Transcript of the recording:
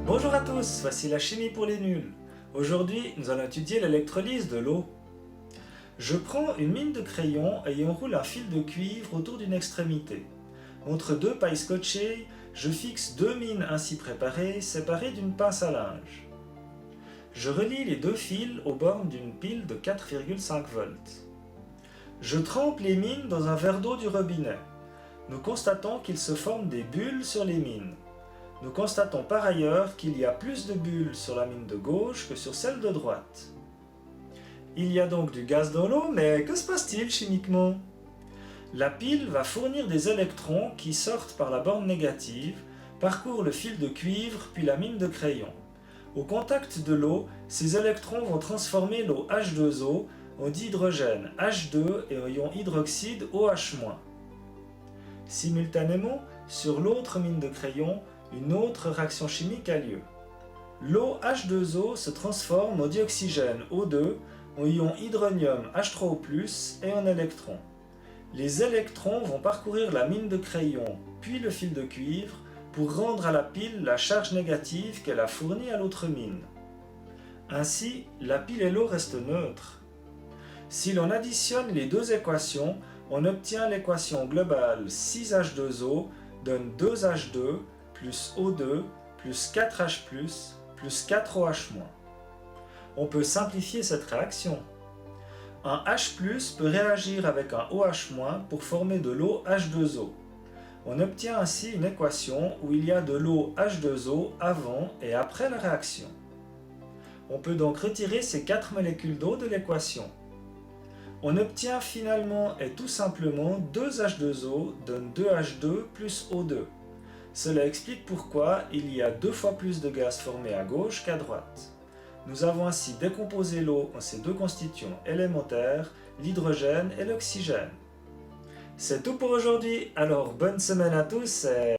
Bonjour à tous, voici la chimie pour les nuls. Aujourd'hui, nous allons étudier l'électrolyse de l'eau. Je prends une mine de crayon et y enroule un fil de cuivre autour d'une extrémité. Entre deux pailles scotchées, je fixe deux mines ainsi préparées, séparées d'une pince à linge. Je relie les deux fils aux bornes d'une pile de 4,5 volts. Je trempe les mines dans un verre d'eau du robinet. Nous constatons qu'il se forme des bulles sur les mines. Nous constatons par ailleurs qu'il y a plus de bulles sur la mine de gauche que sur celle de droite. Il y a donc du gaz dans l'eau, mais que se passe-t-il chimiquement? La pile va fournir des électrons qui sortent par la borne négative, parcourent le fil de cuivre puis la mine de crayon. Au contact de l'eau, ces électrons vont transformer l'eau H2O en dihydrogène H2 et en ion hydroxyde OH-. Simultanément, sur l'autre mine de crayon, une autre réaction chimique a lieu. L'eau H2O se transforme en dioxygène O2, en ion hydronium H3O+, et en électrons. Les électrons vont parcourir la mine de crayon, puis le fil de cuivre, pour rendre à la pile la charge négative qu'elle a fournie à l'autre mine. Ainsi, la pile et l'eau restent neutres. Si l'on additionne les deux équations, on obtient l'équation globale 6H2O donne 2H2 plus O2 plus 4H+, plus 4OH-. On peut simplifier cette réaction. Un H+ peut réagir avec un OH- pour former de l'eau H2O. On obtient ainsi une équation où il y a de l'eau H2O avant et après la réaction. On peut donc retirer ces 4 molécules d'eau de l'équation. On obtient finalement et tout simplement 2H2O donne 2H2 plus O2. Cela explique pourquoi il y a 2 fois plus de gaz formé à gauche qu'à droite. Nous avons ainsi décomposé l'eau en ses deux constituants élémentaires, l'hydrogène et l'oxygène. C'est tout pour aujourd'hui, alors bonne semaine à tous et